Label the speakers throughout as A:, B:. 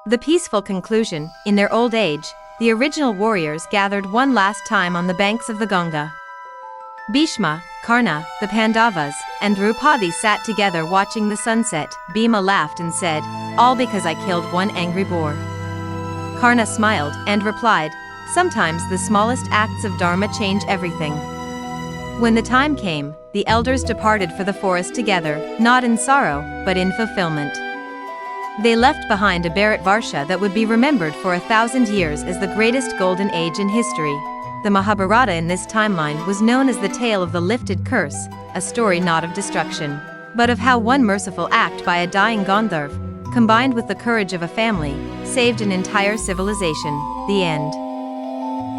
A: The peaceful conclusion, in their old age, the original warriors gathered one last time on the banks of the Ganga. Bhishma, Karna, the Pandavas, and Draupadi sat together watching the sunset. Bhima laughed and said, "All because I killed one angry boar." Karna smiled and replied, "Sometimes the smallest acts of dharma change everything." When the time came, the elders departed for the forest together, not in sorrow, but in fulfillment. They left behind a Bharatvarsha that would be remembered for 1,000 years as the greatest golden age in history. The Mahabharata in this timeline was known as the tale of the lifted curse, a story not of destruction, but of how one merciful act by a dying Gandharv, combined with the courage of a family, saved an entire civilization. The end.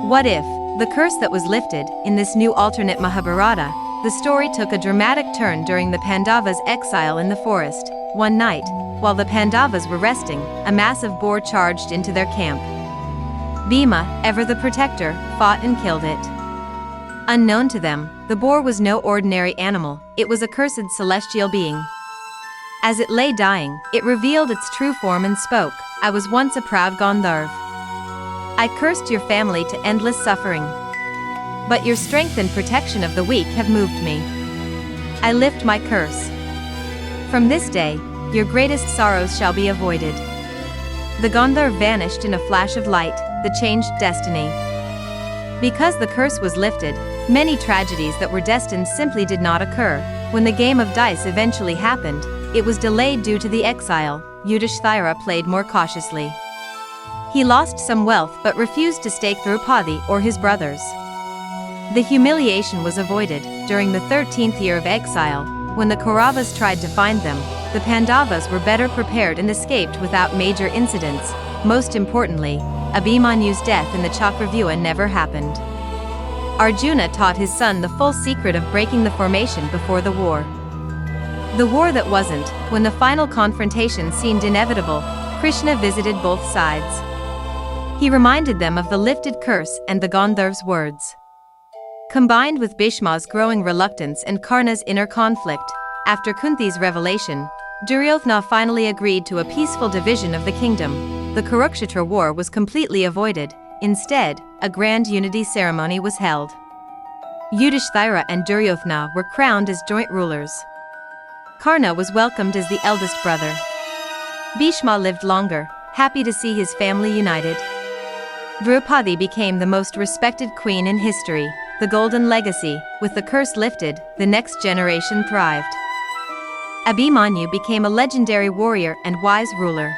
A: What if, the curse that was lifted, in this new alternate Mahabharata, the story took a dramatic turn during the Pandavas' exile in the forest. One night, while the Pandavas were resting, a massive boar charged into their camp. Bhima, ever the protector, fought and killed it. Unknown to them, the boar was no ordinary animal, it was a cursed celestial being. As it lay dying, it revealed its true form and spoke, "I was once a proud Gandharv. I cursed your family to endless suffering. But your strength and protection of the weak have moved me. I lift my curse. From this day, your greatest sorrows shall be avoided." The Gandharv vanished in a flash of light, the changed destiny. Because the curse was lifted, many tragedies that were destined simply did not occur. When the game of dice eventually happened, it was delayed due to the exile. Yudhishthira played more cautiously. He lost some wealth but refused to stake Draupadi or his brothers. The humiliation was avoided. During the 13th year of exile, when the Kauravas tried to find them, the Pandavas were better prepared and escaped without major incidents. Most importantly, Abhimanyu's death in the Chakravyuha never happened. Arjuna taught his son the full secret of breaking the formation before the war. The war that wasn't. When the final confrontation seemed inevitable, Krishna visited both sides. He reminded them of the lifted curse and the Gandharv's words. Combined with Bhishma's growing reluctance and Karna's inner conflict, after Kunti's revelation, Duryodhana finally agreed to a peaceful division of the kingdom. The Kurukshetra war was completely avoided. Instead, a grand unity ceremony was held. Yudhishthira and Duryodhana were crowned as joint rulers. Karna was welcomed as the eldest brother. Bhishma lived longer, happy to see his family united. Draupadi became the most respected queen in history. The golden legacy, with the curse lifted, the next generation thrived. Abhimanyu became a legendary warrior and wise ruler.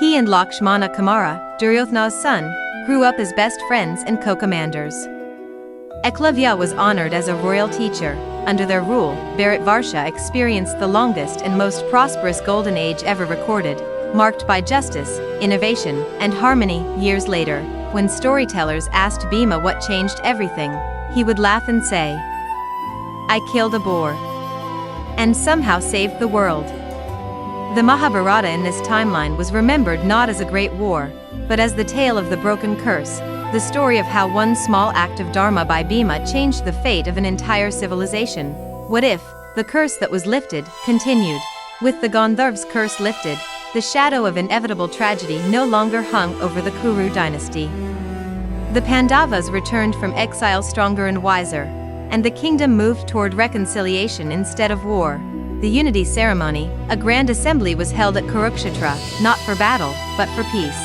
A: He and Lakshmana Kumara, Duryodhana's son, grew up as best friends and co-commanders. Eklavya was honored as a royal teacher. Under their rule, Bharatvarsha experienced the longest and most prosperous golden age ever recorded, marked by justice, innovation, and harmony. Years later, when storytellers asked Bhima what changed everything, he would laugh and say, "I killed a boar and somehow saved the world." The Mahabharata in this timeline was remembered not as a great war, but as the tale of the broken curse, the story of how one small act of dharma by Bhima changed the fate of an entire civilization. What if the curse that was lifted continued? With the Gandharv's curse lifted, the shadow of inevitable tragedy no longer hung over the Kuru dynasty. The Pandavas returned from exile stronger and wiser, and the kingdom moved toward reconciliation instead of war. The unity ceremony, a grand assembly, was held at Kurukshetra, not for battle, but for peace.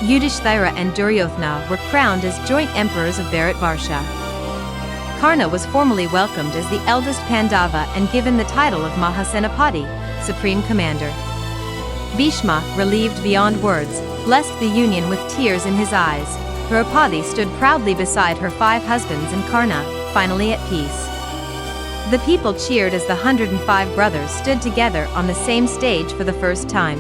A: Yudhishthira and Duryodhana were crowned as joint emperors of Bharatvarsha. Karna was formally welcomed as the eldest Pandava and given the title of Mahasenapati, Supreme Commander. Bhishma, relieved beyond words, blessed the union with tears in his eyes. Draupadi stood proudly beside her 5 husbands and Karna, finally at peace. The people cheered as the 105 brothers stood together on the same stage for the first time.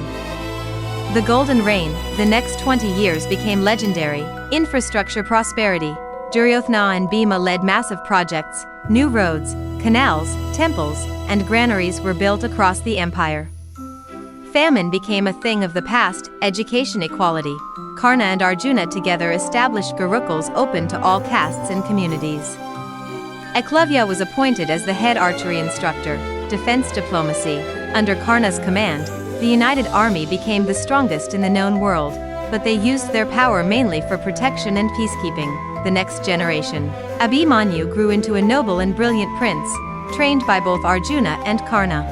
A: The Golden Reign, the next 20 years, became legendary. Infrastructure prosperity. Duryodhana and Bhima led massive projects. New roads, canals, temples, and granaries were built across the empire. Famine became a thing of the past. Education equality. Karna and Arjuna together established gurukuls open to all castes and communities. Eklavya was appointed as the head archery instructor. Defense diplomacy. Under Karna's command, The united army became the strongest in the known world, but they used their power mainly for protection and peacekeeping. The next generation. Abhimanyu grew into a noble and brilliant prince, trained by both Arjuna and Karna.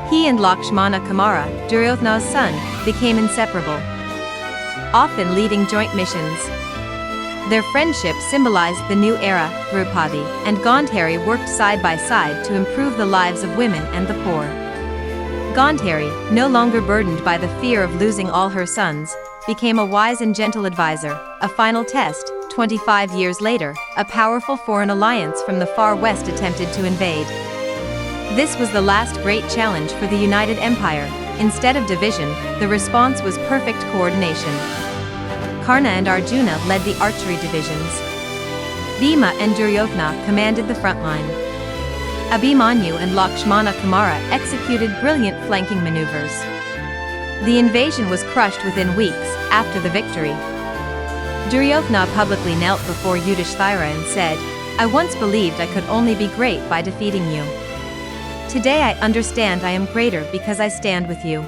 A: He and Lakshmana Kumara, Duryodhana's son, became inseparable, often leading joint missions. Their friendship symbolized the new era. Draupadi and Gandhari worked side by side to improve the lives of women and the poor. Gandhari, no longer burdened by the fear of losing all her sons, became a wise and gentle advisor. A final test. 25 years later, a powerful foreign alliance from the far west attempted to invade. This was the last great challenge for the United Empire. Instead of division, the response was perfect coordination. Karna and Arjuna led the archery divisions. Bhima and Duryodhana commanded the front line. Abhimanyu and Lakshmana Kumara executed brilliant flanking maneuvers. The invasion was crushed within weeks after the victory. Duryodhana publicly knelt before Yudhishthira and said, "I once believed I could only be great by defeating you. Today I understand I am greater because I stand with you."